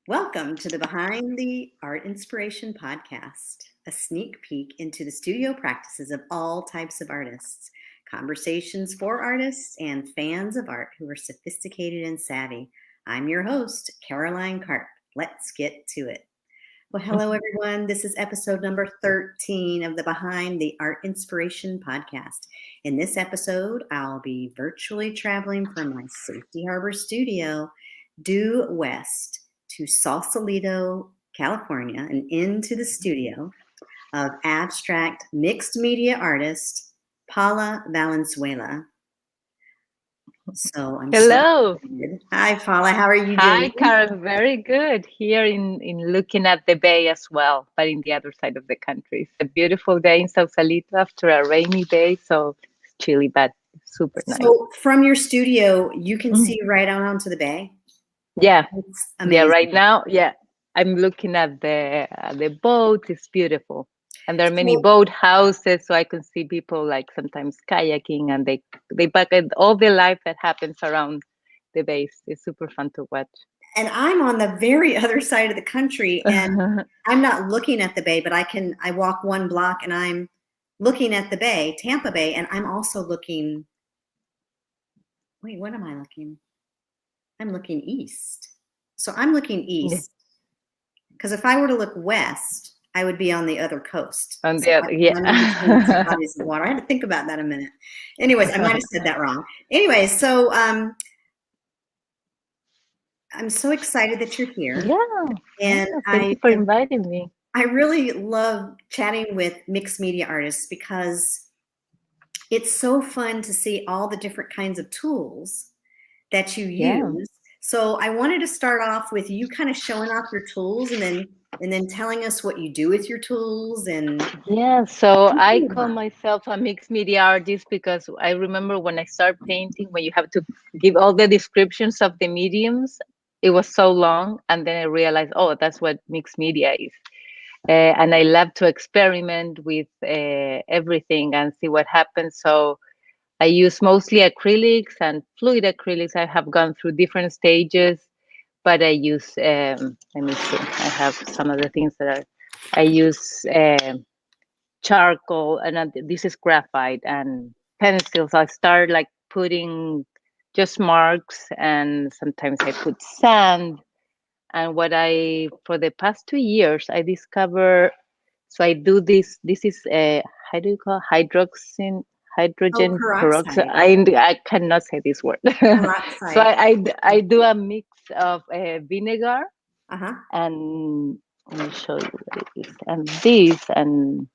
Welcome to the Behind the Art Inspiration podcast, a sneak peek into the studio practices of all types of artists, conversations for artists and fans of art who are sophisticated and savvy. I'm your host, Caroline Karp. Let's get to it. Well, hello, everyone. This is episode number 13 of the Behind the Art Inspiration podcast. In this episode, I'll be virtually traveling from my Safety Harbor studio due west to Sausalito, California, and into the studio of abstract mixed media artist Paula Valenzuela. So I'm Hello. so excited. Hi, Paula. How are you Hi, doing? Karen. Very good. Here in looking at the bay as well, but in the other side of the country. It's a beautiful day in Sausalito after a rainy day, so it's chilly, but super nice. So from your studio, you can Mhm. see right out onto the bay. Yeah, It's yeah. amazing. Right now, yeah, I'm looking at the boat. It's beautiful, and there are many boat houses, so I can see people like sometimes kayaking, and they bucket all the life that happens around the base. It's super fun to watch. And I'm on the very other side of the country, and I'm not looking at the bay, but I walk one block and I'm looking at the bay, Tampa Bay, and I'm also looking, wait, what am I looking? I'm looking east. So I'm looking east, because if I were to look west, I would be on the other coast. On So the other, yeah. I'm in between two bodies of water. I had to think about that a minute. Anyways, I might have said that wrong. Anyways, so I'm so excited that you're here. Yeah. And Yeah, thank you for inviting me. I really love chatting with mixed media artists because it's so fun to see all the different kinds of tools that you use. So I wanted to start off with you kind of showing off your tools and then telling us what you do with your tools. And Yeah, so I call myself a mixed media artist because I remember when I started painting, when you have to give all the descriptions of the mediums, it was so long. And then I realized, oh, that's what mixed media is. And I love to experiment with everything and see what happens. So I use mostly acrylics and fluid acrylics. I have gone through different stages, but I use, let me see, I have some of the things that I use charcoal, and this is graphite and pencils. I start like putting just marks, and sometimes I put sand. And what I, for the past 2 years, I discover, so I do this. This is a, how do you call hydrogen peroxide. peroxide. I cannot say this word. So Peroxide. I do a mix of vinegar Uh-huh. and, let me show you what it is, and this, and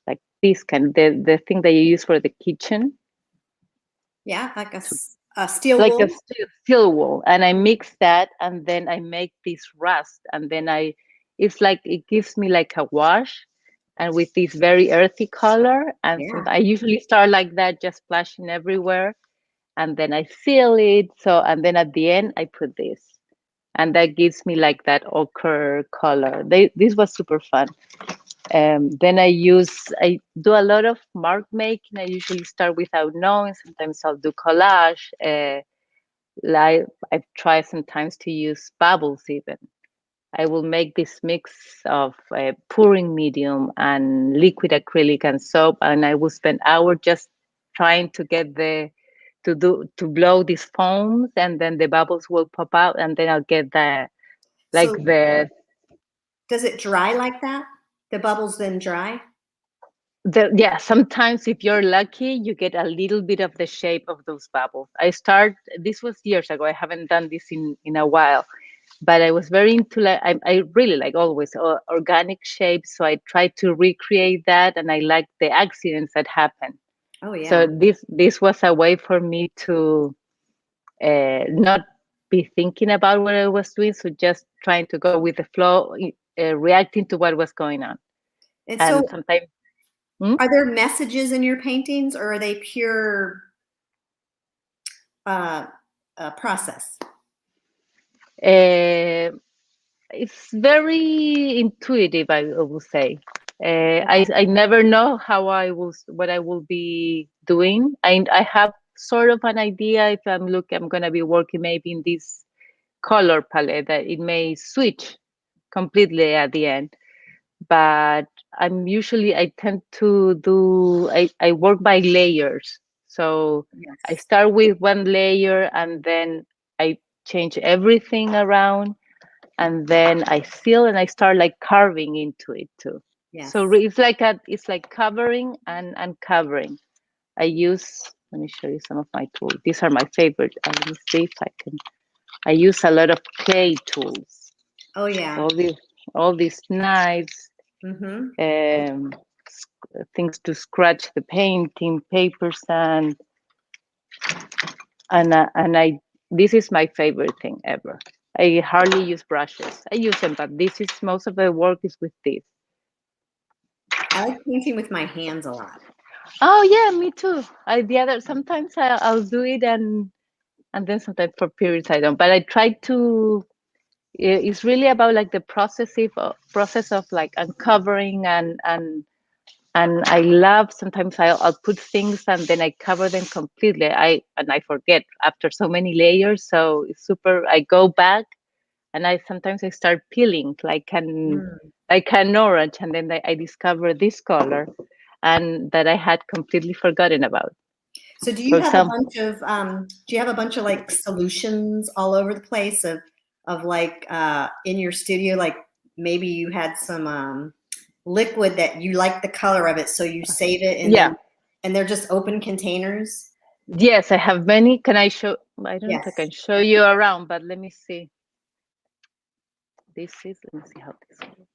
like this kind, the thing that you use for the kitchen, Yeah, like a steel like wool. a steel wool, and I mix that, and then I make this rust, and then it's like it gives me like a wash, and with this very earthy color, and so Yeah. I usually start like that, just splashing everywhere, and then I seal it. So, and then at the end I put this, and that gives me like that ochre color. This was super fun. Then I do a lot of mark making. I usually start without knowing. Sometimes I'll do collage. Like I try sometimes to use bubbles even. I will make this mix of pouring medium and liquid acrylic and soap, and I will spend hours just trying to get to blow these foams, and then the bubbles will pop out, and then I'll get So the does it dry like that? The bubbles then dry? yeah, sometimes if you're lucky, you get a little bit of the shape of those bubbles. This was years ago. I haven't done this in a while, but I was very into like, I really like always organic shapes. So I tried to recreate that, and I like the accidents that happen. Oh, yeah. So this was a way for me to not be thinking about what I was doing. So just trying to go with the flow, reacting to what was going on. And so And sometimes, are there messages in your paintings, or are they pure process? It's very intuitive, I will say. I never know what I will be doing. I have sort of an idea if I'm gonna be working maybe in this color palette that it may switch completely at the end. But I tend to do, I work by layers. So I Yes. start with one layer and then I change everything around, and then I seal and I start like carving into it too. So Yes. it's like covering and uncovering. I use, let me show you some of my tools. These are my favorite. Let me see if I can. I use a lot of clay tools. Oh yeah. All these all these knives, Mm-hmm. um, things to scratch the painting, paper sand, and I. This is my favorite thing ever. I hardly use brushes. I use them, but this is most of the work is with this. I like painting with my hands a lot. Oh yeah, me too. The other sometimes I'll do it and then sometimes for periods I don't. But I try to. It's really about like the process of like uncovering and I love sometimes I'll put things and then I cover them completely. I forget after so many layers. So it's super. I go back and I sometimes I start peeling Mm. like an orange, and then I discover this color, and that I had completely forgotten about. So For example, do you have a bunch of like solutions all over the place of like in your studio, like maybe you had some liquid that you like the color of it, so you save it yeah, and they're just open containers? yes, I have many. Can I show? I don't know if I Yes. can show you around, but let me see. Let me see how this looks.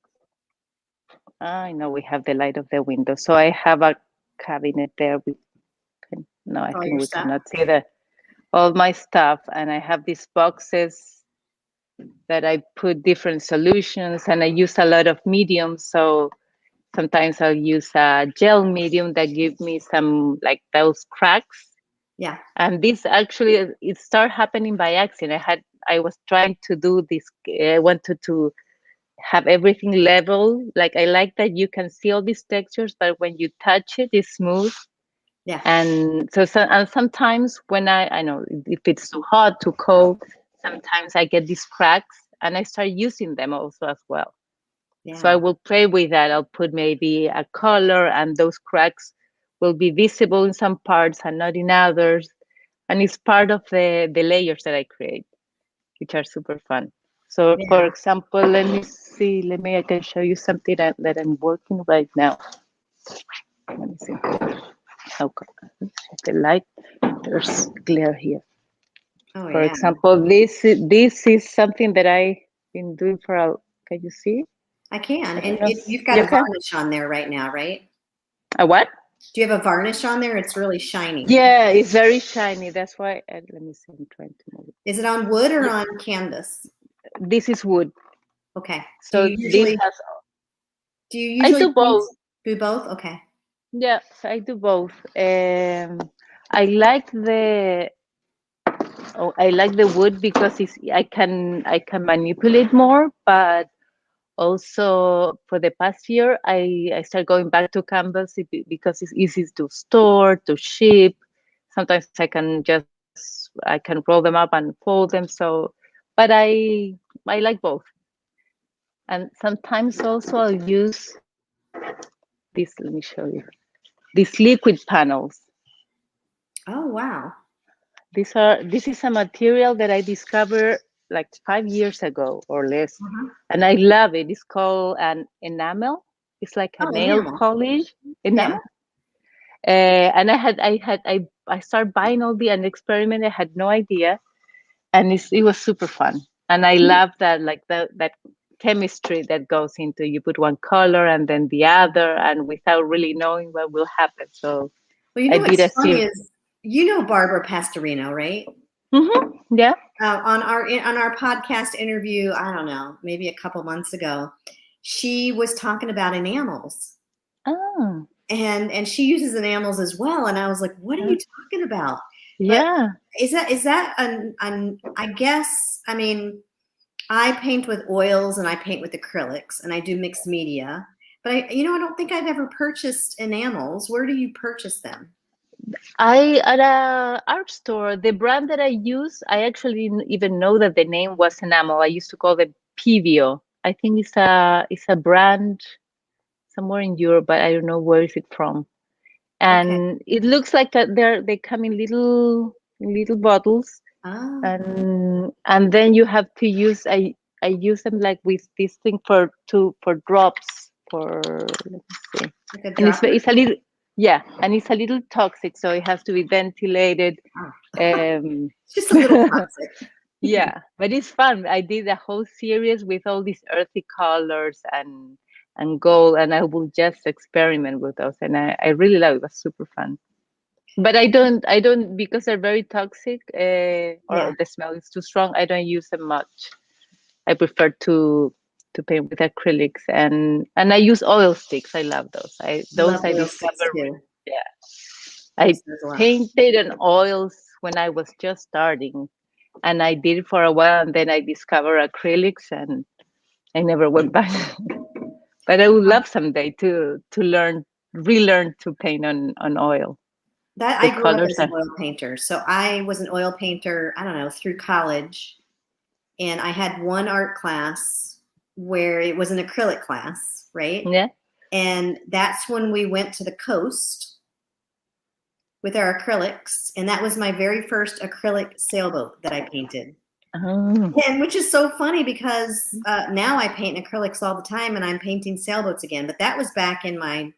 I know we have the light of the window. So I have a cabinet there. No, I All think your we stuff? cannot see all my stuff. And I have these boxes that I put different solutions, and I use a lot of mediums. So sometimes I'll use a gel medium that give me some like those cracks. Yeah. And this actually, it started happening by accident. I was trying to do this. I wanted to have everything level. Like I like that you can see all these textures, but when you touch it, it's smooth. Yeah. And and sometimes when I know if it's too hot, too cold, sometimes I get these cracks, and I start using them also as well. So I Yeah. will play with that. I'll put maybe a color, and those cracks will be visible in some parts and not in others. And it's part of the layers that I create, which are super fun. So for Yeah. example, let me see, I can show you something that I'm working right now. Let me see. Okay. The light, there's glare here. Oh For yeah. example, this is something that I've been doing for a, can you see? I can. I don't And know. you've got You a can? varnish on there right now, right? A what? Do you have a varnish on there? It's really shiny. Yeah, it's very shiny. That's why, let me see, I'm trying to move it. Is it on wood or Yeah, on canvas? this is wood. Okay. So this has, Do you I usually do paint both. do both? Okay. Yeah, I do both. I like I like the wood because I can manipulate more, but also for the past year I started going back to canvas because it's easy to store, to ship. Sometimes I can roll them up and fold them. So, but I like both, and sometimes also I'll use this. Let me show you these liquid panels. Oh wow. This is a material that I discovered like 5 years ago or less, Uh-huh. and I love it. It's called an enamel. It's like a Oh, nail enamel. polish Yeah. enamel. And I started buying all the and experiment. I had no idea, and it was super fun. And I love that like that chemistry that goes into you put one color and then the other, and without really knowing what will happen. So Well, you I know did what's a funny series. is you know Barbara Pastorino, right? Yeah. On our podcast interview, I don't know, maybe a couple months ago, she was talking about enamels. Oh. And she uses enamels as well. And I was like, what are you talking about? But Yeah. is that an I guess, I mean, I paint with oils and I paint with acrylics and I do mixed media. But I don't think I've ever purchased enamels. Where do you purchase them? I at a art store, the brand that I use, I actually didn't even know that the name was Enamel. I used to call it Pivio. I think it's a brand somewhere in Europe, but I don't know where is it from. Okay. And it looks like that they come in little bottles, Oh, and then you have to use I use them like with this thing for drops for let me see, like a and dropper? it's a little, yeah, and it's a little toxic, so it has to be ventilated. Oh, um it's just a little toxic. yeah, but it's fun. I did a whole series with all these earthy colors and gold, and I will just experiment with those, and I really love it. It was super fun. But I don't because they're very toxic, Yeah. or the smell is too strong. I don't use them much. I prefer to paint with acrylics, and I use oil sticks. I love those. Love I oil sticks discovered. too. Yeah, I Use those a lot. painted on oils when I was just starting, and I did it for a while, and then I discovered acrylics, and I never went back. But I would love someday to relearn to paint on oil. That The I grew up colors as an are. oil painter. So I was an oil painter, I don't know, through college. And I had one art class where it was an acrylic class, right? Yeah. And that's when we went to the coast with our acrylics. And that was my very first acrylic sailboat that I painted. Oh. And which is so funny because now I paint acrylics all the time and I'm painting sailboats again. But that was back in my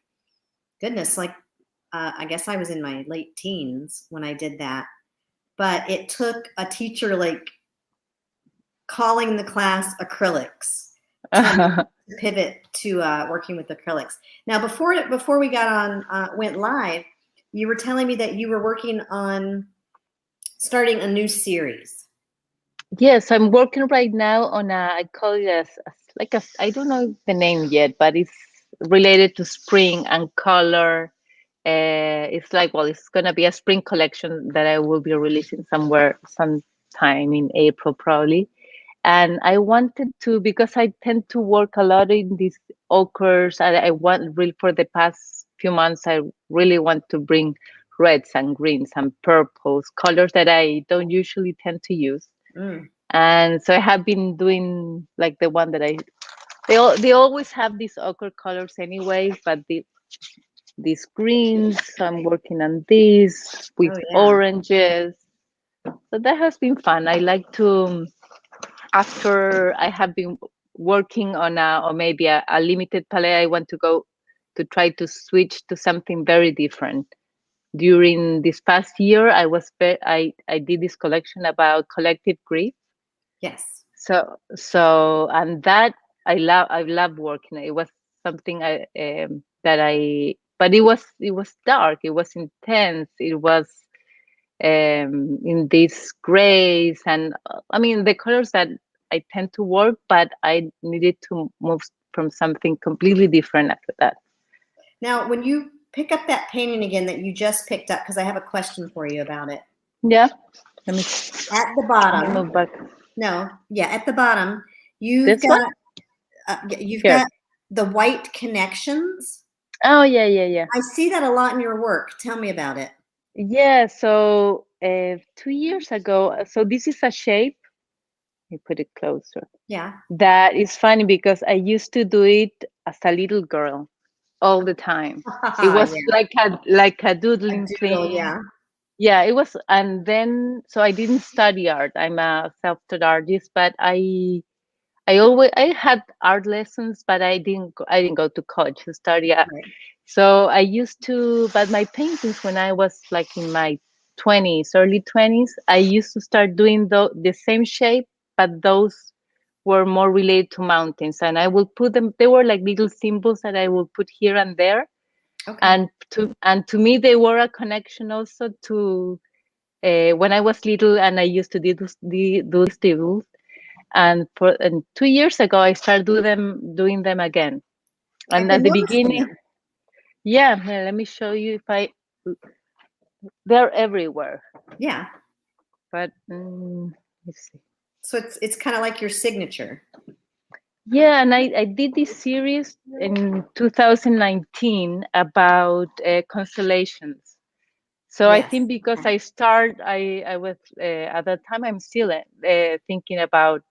goodness, like I guess I was in my late teens when I did that. But it took a teacher like calling the class acrylics to pivot to working with acrylics. Now, before we got on went live, you were telling me that you were working on starting a new series. Yes, I'm working right now on I call it like a, I don't know the name yet, but it's related to spring and color. It's like, well, it's gonna be a spring collection that I will be releasing somewhere sometime in April probably. And I wanted to, because I tend to work a lot in these ochres. I want really for the past few months, I really want to bring reds and greens and purples, colors that I don't usually tend to use. Mm. And so I have been doing like the one that they always have these ochre colors anyway, but these greens, I'm working on these with Oh yeah. oranges. So that has been fun. I like to, after I have been working on or maybe a limited palette, I want to go to try to switch to something very different. During this past year, I did this collection about collective grief. Yes. So and that I love working. It was something that I but it was dark. It was intense. It was in these grays, and I mean the colors that I tend to work, but I needed to move from something completely different after that. Now, when you pick up that painting again that you just picked up, because I have a question for you about it. Yeah. Let me, At the let me bottom, move back. no, yeah, at the bottom, you've This one? got you've Here. got the white connections. Oh, yeah, yeah, yeah. I see that a lot in your work. Tell me about it. Yeah, so 2 years ago, so this is a shape. Let me put it closer. Yeah. That is funny because I used to do it as a little girl all the time. It was Yeah. like a A doodling doodle, thing. yeah. Yeah, it was, and then so I didn't study art. I'm a self-taught artist, but I had art lessons, but I didn't go to college to study art. Right. So I used to, but my paintings when I was like in my 20s, early 20s, I used to start doing the same shape, but those were more related to mountains. And I will put them, they were like little symbols that I will put here and there. Okay. And to me, they were a connection also to when I was little and I used to do those doodles. And 2 years ago, I started doing them again. I've And been at the noticing beginning, them. yeah, here, let me show you if they're everywhere. Yeah. But let's see. So it's kind of like your signature. Yeah, and I did this series in 2019 about constellations. So I Yes. think because Okay. I was at that time I'm still thinking about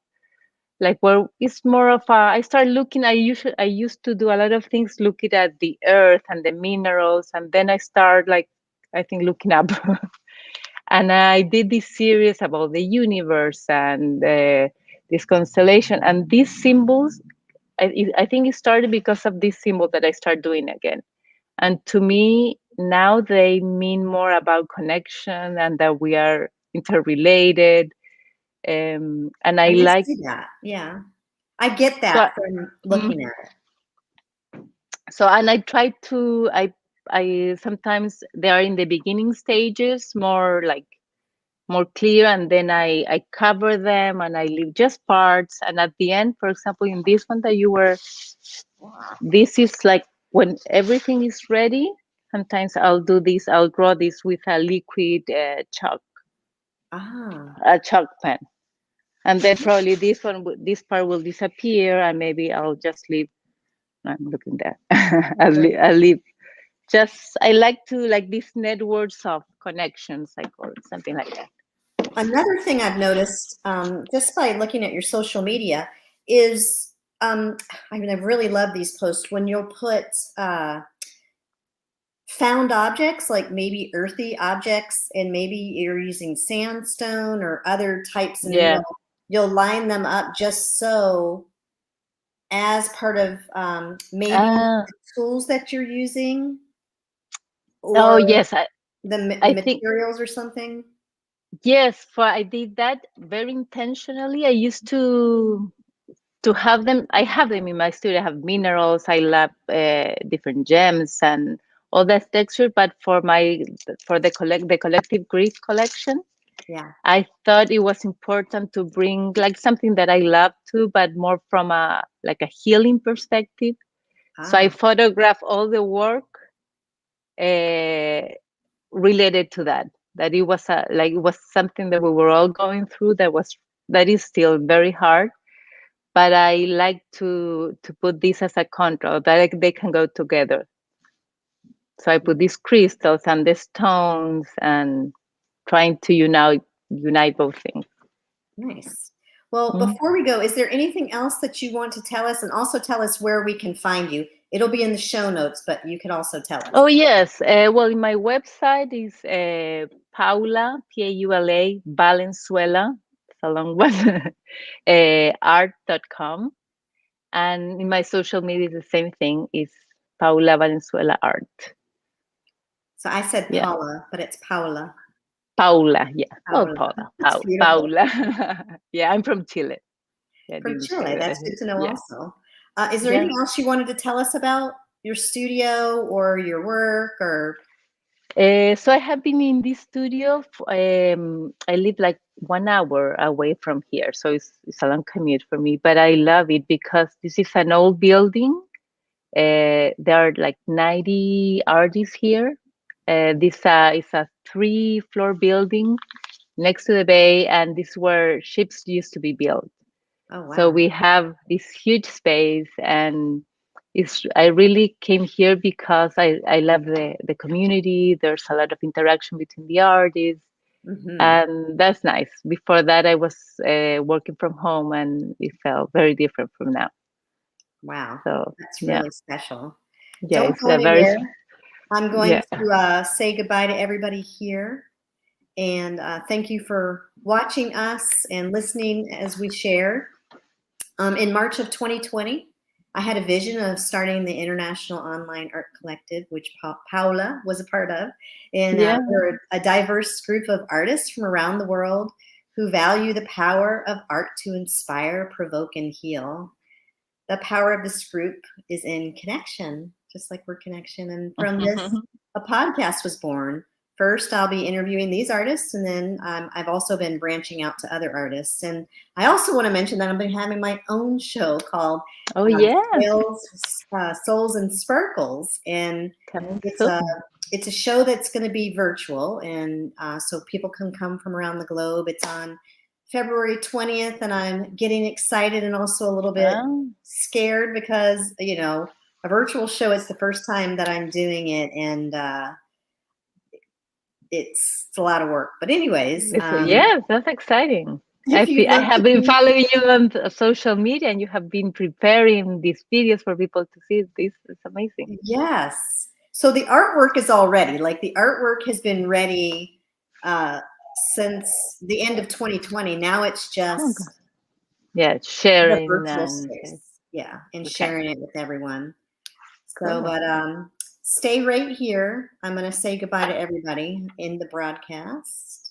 like where it's more of a I start looking I used to do a lot of things looking at the earth and the minerals, and then I start like I think looking up and I did this series about the universe and this constellation and these symbols. I think it started because of this symbol that I start doing again. And to me, now they mean more about connection and that we are interrelated. And I And I like see that. Yeah. I get so. that from mm, looking at it. so and I try to I sometimes they are in the beginning stages, more clear, and then I cover them and I leave just parts. And at the end, for example, in this one that you were, this is like when everything is ready. Sometimes I'll do this. I'll draw this with a liquid chalk, Ah. a chalk pen, and then probably this part will disappear, and maybe I'll just leave. I'm looking there. I'll leave. Just I like to like these networks of connections, I call it something like that. Another thing I've noticed just by looking at your social media is, I mean, I really love these posts when you'll put found objects, like maybe earthy objects, and maybe you're using sandstone or other types, and Yeah. you'll line them up just so as part of maybe Uh, the tools that you're using oh or yes, the I think materials or something. yes. For I did that very intentionally. I used to have them. I have them in my studio. I have minerals. I love different gems and all that texture. But for the collective grief collection, Yeah. I thought it was important to bring like something that I love too, but more from a like a healing perspective. So I Ah. photograph all the work uh, related to that. That it was like it was something that we were all going through. That is still very hard. But I like to put this as a control that like, they can go together. So I put these crystals and the stones and trying to unite both things. Nice. Well, Mhm. before we go, is there anything else that you want to tell us? And also tell us where we can find you. It'll be in the show notes, but you can also tell us. Oh yes. Well, my website is Paula Paula Valenzuela. It's a long one. Art.com. And in my social media, it's the same thing. It's Paula Valenzuela Art. So I said Yeah, Paula, but it's Paula. Paula. Yeah. Well, Paula. Paula. That's beautiful. Paula. Yeah, I'm from Chile. Yeah, I From didn't Chile. share That's that. good to know Yeah. also. Is there Yeah. anything else you wanted to tell us about your studio or your work or? So I have been in this studio. I live like 1 hour away from here, so it's a long commute for me. But I love it because this is an old building. There are like 90 artists here. This is a 3-floor building next to the bay, and this is where ships used to be built. Oh, So wow. we have this huge space, and I really came here because I love the community. There's a lot of interaction between the artists, Hmm. and that's nice. Before that, I was working from home, and it felt very different from now. Wow. So That's yeah, really special. yeah, Don't it's go a very anywhere. I'm going yeah. to say goodbye to everybody here. And thank you for watching us and listening as we share. In March of 2020, I had a vision of starting the International Online Art Collective, which Paula was a part of. And Yeah. we're a diverse group of artists from around the world who value the power of art to inspire, provoke, and heal. The power of this group is in connection, just like we're connection. And from this, a podcast was born. First, I'll be interviewing these artists, and then I've also been branching out to other artists. And I also want to mention that I've been having my own show called Oh yes, Souls and Sparkles, and coming it's a soon. it's a show that's going to be virtual, and so people can come from around the globe. It's on February 20th, and I'm getting excited and also a little bit Oh, scared because a virtual show is the first time that I'm doing it, and it's a lot of work. But anyways, Yes, that's exciting. if you'd I like to have been be, following you on social media, and you have been preparing these videos for people to see. This is amazing. yes. So the artwork is all ready. Like the artwork has been ready since the end of 2020. Now it's Oh, God. just Yeah, the sharing virtual and space. Yeah, and okay, sharing it with everyone. So, cool. but stay right here. I'm going to say goodbye to everybody in the broadcast.